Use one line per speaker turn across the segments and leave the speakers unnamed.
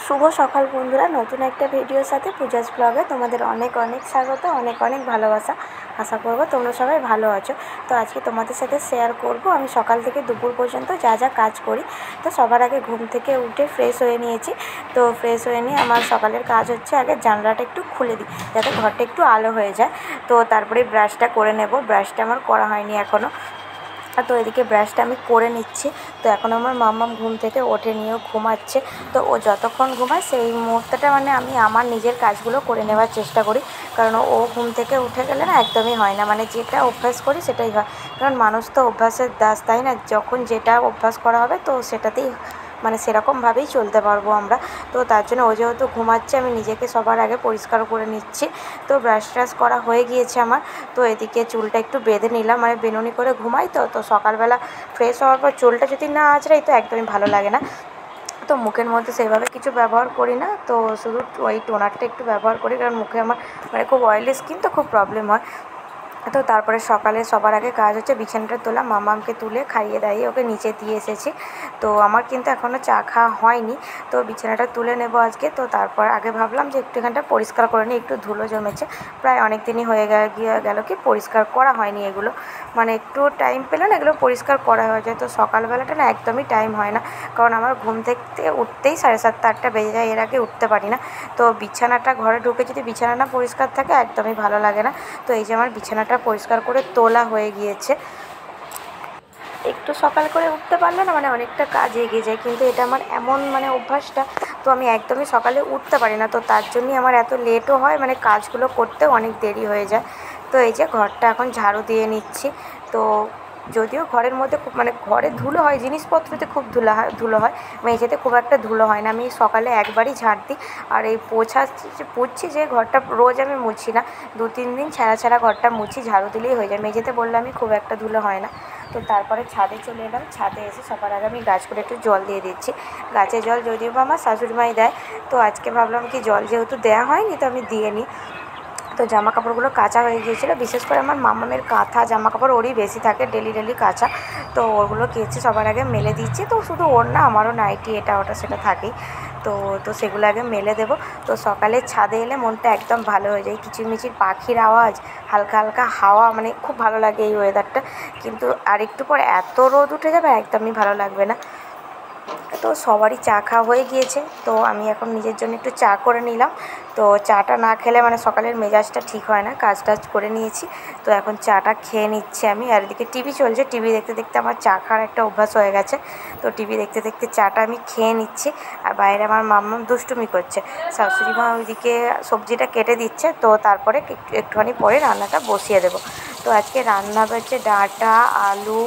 শুভ সকাল বন্ধুরা, নতুন একটা ভিডিওর সাথে পূজাস ব্লগে তোমাদের অনেক অনেক স্বাগত, অনেক অনেক ভালোবাসা। আশা করবো তোমরা সবাই ভালো আছো। তো আজকে তোমাদের সাথে শেয়ার করব আমি সকাল থেকে দুপুর পর্যন্ত যা যা কাজ করি। তো সবার আগে ঘুম থেকে উঠে ফ্রেশ হয়ে নিয়েছি। তো ফ্রেশ হয়ে নিয়ে আমার সকালের কাজ হচ্ছে আগে জানলাটা একটু খুলে দিই যাতে ঘরটা একটু আলো হয়ে যায়। তো তারপরে ব্রাশটা করে নেব। ব্রাশটা আমার করা হয়নি এখনও। তো এদিকে ব্রাশটা আমি করে নিচ্ছি। তো এখন আমার মাম্মাম ঘুম থেকে ওঠেনিও, ঘুমাচ্ছে। তো ও যতক্ষণ ঘুমায় সেই মুহূর্তটা আমি আমার নিজের কাজগুলো করে নেওয়ার চেষ্টা করি। কারণ ও ঘুম থেকে উঠে গেলে না একদমই হয় না, যেটা অভ্যাস করি সেটাই হয়। কারণ মানুষ তো অভ্যাসের দাস, তাই না? যখন যেটা অভ্যাস করা হবে তো সেটাতেই সেরকমভাবেই চলতে পারবো আমরা। তো তার জন্য ও যেহেতু ঘুমাচ্ছে আমি নিজেকে সবার আগে পরিষ্কার করে নিচ্ছি। তো ব্রাশ ট্রাশ করা হয়ে গিয়েছে আমার। তো এদিকে চুলটা একটু বেঁধে নিলাম, বেনুনি করে ঘুমাই তো সকালবেলা ফ্রেশ হওয়ার পর চুলটা যদি না আঁচড়াই তো একদমই ভালো লাগে না। তো মুখের মধ্যে সেভাবে কিছু ব্যবহার করি না, তো শুধু ওই টোনারটা একটু ব্যবহার করি, কারণ মুখে আমার খুব অয়েলি স্কিন, তো খুব প্রবলেম হয়। তো তারপরে সকালে সবার আগে কাজ হচ্ছে বিছানাটা তোলা। মামামকে তুলে খাইয়ে দাইয়ে ওকে নিচে দিয়ে এসেছি। তো আমার কিন্তু এখনও চা খাওয়া হয়নি। তো বিছানাটা তুলে নেব আজকে। তো তারপর আগে ভাবলাম যে একটুখানটা পরিষ্কার করে নিই, একটু ধুলো জমেছে। প্রায় অনেক দিনই হয়ে গেল কি পরিষ্কার করা হয়নি এগুলো। একটু টাইম পেলে না এগুলো পরিষ্কার করা হয়ে যায়। তো সকালবেলাটা না একদমই টাইম হয় না, কারণ আমার ঘুম থেকে উঠতেই 7:30-8টা বেজে যায়, এর আগে উঠতে পারি না। তো বিছানাটা ঘরে ঢুকে যদি বিছানা না পরিষ্কার থাকে একদমই ভালো লাগে না। তো এই যে আমার বিছানাটা পরিষ্কার করে তোলা হয়ে গিয়েছে। একটু সকাল করে উঠতে পারলে না অনেকটা কাজ এগিয়ে যায়, কিন্তু এটা আমার এমন অভ্যাসটা, তো আমি একদমই সকালে উঠতে পারি না। তো তার জন্যই আমার এত লেটও হয়, কাজগুলো করতেও অনেক দেরি হয়ে যায়। তো এই যে ঘরটা এখন ঝাড়ু দিয়ে নিচ্ছি। তো যদিও ঘরের মধ্যে খুব ঘরে ধুলো হয়, জিনিসপত্রতে খুব ধুলো হয়, মেঝেতে খুব একটা ধুলো হয় না। আমি সকালে একবারই ঝাড় দিই। আর এই পুছছি যে ঘরটা রোজ আমি মুছি না, 2-3 দিন ছাড়া ছাড়া ঘরটা মুছি, ঝাড়ু দিলেই হয়ে যায়। মেঝেতে বললে আমি খুব একটা ধুলো হয় না। তো তারপরে ছাদে চলে এলাম। ছাদে এসে সবার আগে আমি গাছগুলো একটু জল দিয়ে দিচ্ছি। গাছে জল যদিও বা আমার শাশুড়িমাই দেয়, তো আজকে ভাবলাম কি জল যেহেতু দেওয়া হয়নি তো আমি দিয়ে নিই। তো জামা কাপড়গুলো কাচা হয়ে গিয়েছিলো, বিশেষ করে আমার মামামের কাঁথা জামা কাপড় ওরই বেশি থাকে, ডেলি কাচা। তো ওরগুলো কেচে সবার আগে মেলে দিচ্ছি। তো শুধু ওর না, আমারও নাইটি এটা ওটা সেটা থাকেই। তো সেগুলো আগে মেলে দেবো। তো সকালে ছাদে এলে মনটা একদম ভালো হয়ে যায়। কিচিরমিচির পাখির আওয়াজ, হালকা হালকা হাওয়া, খুব ভালো লাগে এই ওয়েদারটা। কিন্তু আর একটু পর এত রোদ উঠে যাবে, একদমই ভালো লাগবে না। তো সবারই চা খাওয়া হয়ে গিয়েছে। তো আমি এখন নিজের জন্য একটু চা করে নিলাম। তো চাটা না খেলে সকালের মেজাজটা ঠিক হয় না। কাজ টাজ করে নিয়েছি, তো এখন চাটা খেয়ে নিচ্ছি আমি। আর এদিকে টিভি চলছে, টিভি দেখতে দেখতে আমার চা খাওয়ার একটা অভ্যাস হয়ে গেছে। তো টিভি দেখতে দেখতে চাটা আমি খেয়ে নিচ্ছি। আর বাইরে আমার মাম্মাম দুষ্টুমি করছে, শাশুড়ি মা ওইদিকে সবজিটা কেটে দিচ্ছে। তো তারপরে একটুখানি পরে রান্নাটা বসিয়ে দেবো। তো আজকে রান্না হচ্ছে ডাঁটা, আলু,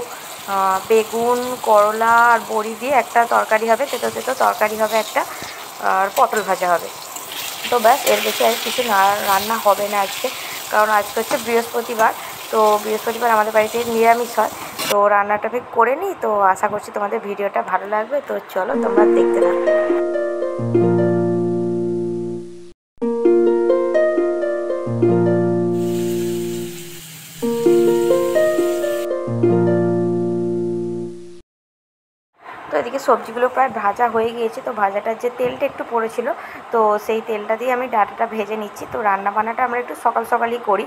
বেগুন, করলা আর বড়ি দিয়ে একটা তরকারি হবে, তেতো তেতো তরকারি হবে একটা, আর পটল ভাজা হবে। তো ব্যাস, এর বেশি আর কিছু রান্না হবে না আজকে, কারণ আজকে হচ্ছে বৃহস্পতিবার। তো বৃহস্পতিবার আমাদের বাড়িতে নিরামিষ হয়। তো রান্নাটা আমি করে নিই। তো আশা করছি তোমাদের ভিডিওটা ভালো লাগবে। তো চলো তোমরা দেখতে থাকো। তো এদিকে সবজিগুলো প্রায় ভাজা হয়ে গিয়েছে। তো ভাজাটার যে তেলটা একটু পড়েছিল, তো সেই তেলটা দিয়ে আমি ডাঁটাটা ভেজে নিচ্ছি। তো রান্নাবান্নাটা আমরা একটু সকালই করি,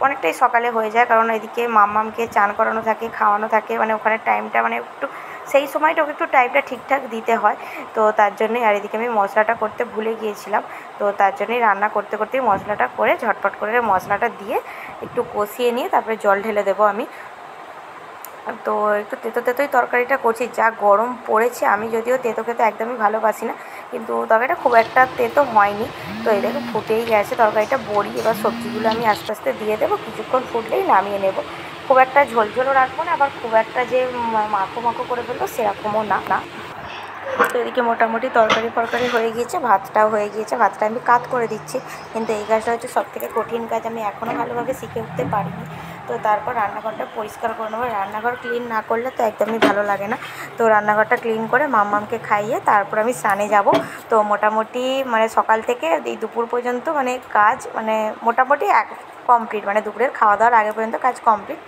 অনেকটাই সকালে হয়ে যায়, কারণ এদিকে মাম্মামকে চান করানো থাকে, খাওয়ানো থাকে, ওখানে টাইমটা একটু সেই সময়টা ওকে একটু টাইমটা ঠিকঠাক দিতে হয়। তো তার জন্যই, আর এদিকে আমি মশলাটা করতে ভুলে গিয়েছিলাম। তো তার জন্যই রান্না করতে করতেই মশলাটা করে ঝটপট করে মশলাটা দিয়ে একটু কষিয়ে নিয়ে তারপরে জল ঢেলে দেবো আমি। তো একটু তেতোই তরকারিটা করছি, যা গরম পড়েছে। আমি যদিও তেতো খেতে একদমই ভালোবাসি না, কিন্তু তরকারিটা খুব একটা তেতো হয়নি। তো এই দেখো ফুটেই গেছে তরকারিটা। বড়ি এবার সবজিগুলো আমি আস্তে আস্তে দিয়ে দেবো, কিছুক্ষণ ফুটলেই নামিয়ে নেব। খুব একটা ঝোলঝোলও রাখবো না, আবার খুব একটা যে মাখো করে ফেলবো সেরকমও না। তো এদিকে মোটামুটি তরকারি হয়ে গিয়েছে, ভাতটাও হয়ে গিয়েছে। ভাতটা আমি কাত করে দিচ্ছি, কিন্তু এই কাজটা হচ্ছে সবথেকে কঠিন কাজ, আমি এখনও ভালোভাবে শিখে উঠতে পারিনি। তো তারপর রান্নাঘরটা পরিষ্কার করে নেবো। রান্নাঘর ক্লিন না করলে তো একদমই ভালো লাগে না। তো রান্নাঘরটা ক্লিন করে মাম্মামকে খাইয়ে তারপর আমি স্নানে যাব। তো মোটামুটি সকাল থেকে এই দুপুর পর্যন্ত কাজ মোটামুটি কমপ্লিট, মানে দুপুরের খাওয়া দাওয়ার আগে পর্যন্ত কাজ কমপ্লিট।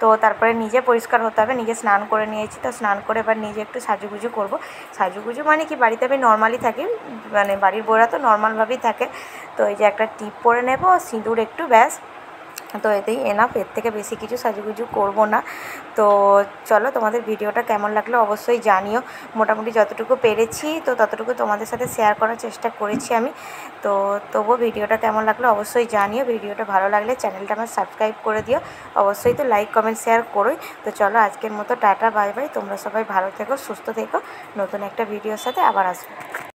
তো তারপরে নিজে পরিষ্কার হতে হবে, নিজে স্নান করে নিয়েছি, তো স্নান করে এবার নিজে একটু সাজুগুজু করব। সাজুগুজু মানে কি, বাড়িতে আমি নর্মালি থাকি, মানে বাড়ির বউরা তো নর্মালভাবেই থাকে। তো এই যে একটা টিপ পরে নেব, সিঁদুর একটু, ব্যাস। তো এতেই এনাফ, এর থেকে বেশি কিছু সাজুগুজু করব না। তো চলো, তোমাদের ভিডিওটা কেমন লাগলো অবশ্যই জানিও। মোটামুটি যতটুকু পেরেছি তো ততটুকু তোমাদের সাথে শেয়ার করার চেষ্টা করেছি আমি। তো তবুও ভিডিওটা কেমন লাগলো অবশ্যই জানিও। ভিডিওটা ভালো লাগলে চ্যানেলটা আমার সাবস্ক্রাইব করে দিও, অবশ্যই তো লাইক কমেন্ট শেয়ার করোই। তো চলো, আজকের মতো টাটা, বাই বাই। তোমরা সবাই ভালো থেকো, সুস্থ থেকো। নতুন একটা ভিডিওর সাথে আবার আসবো।